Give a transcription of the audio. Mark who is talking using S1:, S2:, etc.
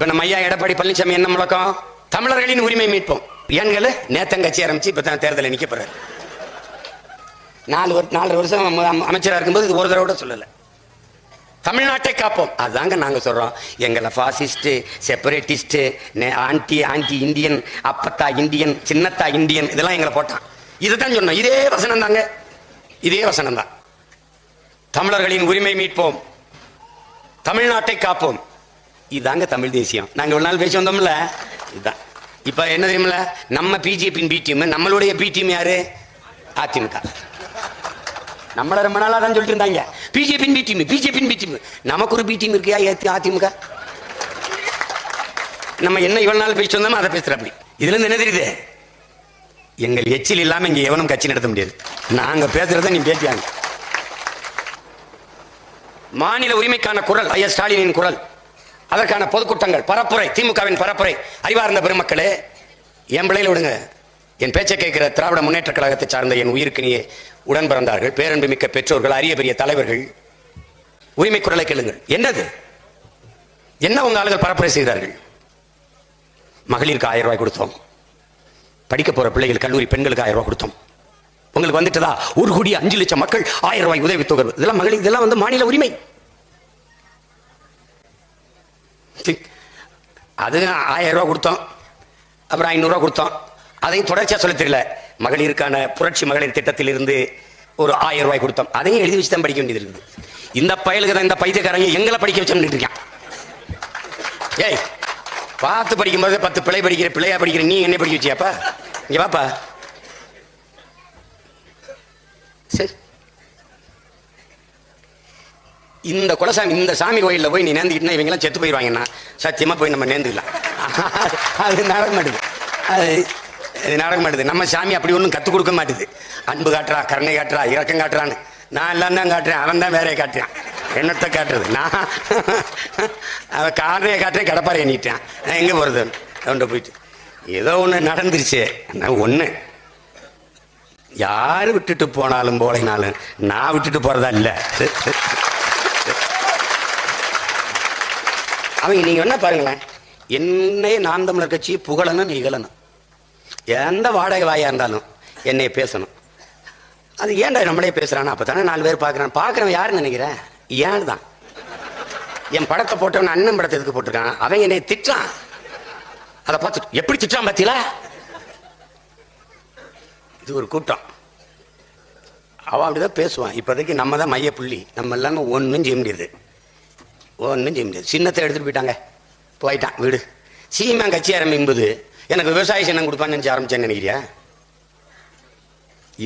S1: இப்ப நம்ம ஐயா எடப்பாடி பழனிசாமி என்ன முழக்கம்? தமிழர்களின் உரிமை மீட்போம். ஏன்கள் நேத்தம் கட்சி ஆரம்பிச்சு இப்ப தான் தேர்தலில் நிக்க போறாரு. 4 வருஷம் அமைச்சரா இருக்கும்போது இது ஒரு தடவை கூட சொல்லல. தமிழ்நாட்டை காப்போம். அதாங்க நாங்க சொல்றோம். எங்களை பாசிஸ்ட், செப்பரேட்டிஸ்ட், ஆன்டி இந்தியன், அப்பத்தா இந்தியன், சின்னத்தா இந்தியன் இதெல்லாம் எங்களை போட்டான். இதுதான் சொன்னோம். இதே வசனம் தாங்க, இதே வசனம் தான். தமிழர்களின் உரிமை மீட்போம், தமிழ்நாட்டை காப்போம். இதுதாங்க தமிழ் தேசியம். நாங்க ஒரு நாள் பேசி வந்தோம்ல, இதுதான். இப்ப என்ன தெரியுமில்ல, நம்ம பிஜேபியின் பி டீம், நம்மளுடைய பி டீம் யாரு? அதிமுக. நம்மள ரொம்ப நாளா தான் சொல்லிட்டு இருந்தாங்க பிஜேபியின் பி டீம், பிஜேபியின் பி டீம். நமக்கு ஒரு பி டீம் இருக்கியா அதிமுக? நம்ம என்ன இவ்வளவு நாள் பேசிட்டு வந்தோமோ அதை பேசுற. அப்படி இதுல இருந்து என்ன தெரியுது? எங்கள் எச்சில் இல்லாம இங்க எவனும் கட்சி நடத்த முடியாது. நாங்க பேசுறத நீ பேசியாங்க. மாநில உரிமைக்கான குரல் ஐயா ஸ்டாலினின் குரல், அதற்கான பொதுக்கூட்டங்கள், பரப்புரை, திமுகவின் பரப்புரை. அறிவார்ந்த பெருமக்களே, என் பிள்ளையில விடுங்க. என் பேச்சை கேட்கிற திராவிட முன்னேற்ற கழகத்தை சார்ந்த என் உயிருக்கினியே உடன் பிறந்தார்கள், பேரன்பு மிக்க பெற்றோர்கள், அரிய பெரிய தலைவர்கள், உரிமை குரலை கேளுங்கள். என்னது என்ன உங்க ஆளுகள் பரப்புரை செய்தார்கள்? மகளிருக்கு 1000 ரூபாய் கொடுத்தோம், படிக்க போற பிள்ளைகள் கல்லூரி பெண்களுக்கு 1000 ரூபாய் கொடுத்தோம். உங்களுக்கு வந்துட்டதா 1,05,00,000 மக்கள் 1000 ரூபாய் உதவித்தொகை. இதெல்லாம் மகளிர், இதெல்லாம் வந்து மாநில உரிமை. அது 1000 ரூபாய் கொடுத்தோம், அப்புறம் 500 ரூபாய் கொடுத்தோம். அதையும் தொடர்ச்சியா சொல்ல தெரியல. மகளிருக்கான புரட்சி மகளிர் திட்டத்தில் இருந்து ஒரு 1000 ரூபாய் கொடுத்தோம். அதையும் எழுதி வச்சு தான் படிக்க வேண்டியது இருக்குது. இந்த பயலுக்கு தான் இந்த பைத்தியக்காரங்க எங்களை படிக்க வச்சு இருக்கான். ஏய், பார்த்து படிக்கும்போது 10 பிள்ளை பிள்ளையா படிக்கிற நீ என்ன படிக்க வச்சியாப்பா? இங்க வாப்பா. சரி, இந்த குலசாமி, இந்த சாமி கோயிலில் போய் நீ நேர்ந்துக்கிட்டா இவங்க எல்லாம் செத்து போயிடுவாங்கன்னா சத்தியமா போய் நம்ம நேர்ந்துக்கலாம். அது நடக்க மாட்டேது. அது நடக்க மாட்டேது. நம்ம சாமி அப்படி ஒன்றும் கற்றுக் கொடுக்க மாட்டேது. அன்பு காட்டுறா, கருணை காட்டுறா, இரக்கம் காட்டுறான்னு. நான் எல்லாம் தான் காட்டுறேன், அவன் தான் வேறையை காட்டுறான். என்னத்தை காட்டுறது? நான் அவன் காரணையை காட்டுறேன், கடப்பாறை எண்ணிட்டான். நான் எங்கே போகிறது? அவன்கிட்ட போயிட்டு ஏதோ ஒன்று நடந்துருச்சு. ஒன்று யாரு விட்டுட்டு போனாலும் போலைனாலும் நான் விட்டுட்டு போறதா இல்லை. அவங்க நீங்க என்ன பாருங்களேன், என்னையே நாம் தமிழர் கட்சி புகழணும், இகழணும். எந்த வாடகை வாயா இருந்தாலும் என்னைய பேசணும். அது ஏன்டா நம்மளே பேசுறானா? அப்பதானே 4 பேர் பார்க்கறான். பார்க்கறவன் யாருன்னு நினைக்கிறேன்? ஏன் தான் என் படத்தை போட்டவன் அண்ணன் படத்தை எதுக்கு போட்டிருக்கான்? அவன் என்னை திட்டான். அதை பார்த்து எப்படி திட்டான் பார்த்தீங்களா? இது ஒரு கூட்டம். அவன் அப்படிதான் பேசுவான். இப்போதைக்கு நம்ம தான் மைய புள்ளி. நம்ம இல்லாம ஒன்றும் செய்ய முடியாது, ஒன்றும் செய்ய முடியாது. சின்னத்தை எடுத்துட்டு போயிட்டான் வீடு. சீமா கட்சி ஆரம்பிக்கும்போது எனக்கு விவசாய சின்னம் கொடுப்பான்னு நினைச்சு ஆரம்பிச்சேன்னு நினைக்கிறியா?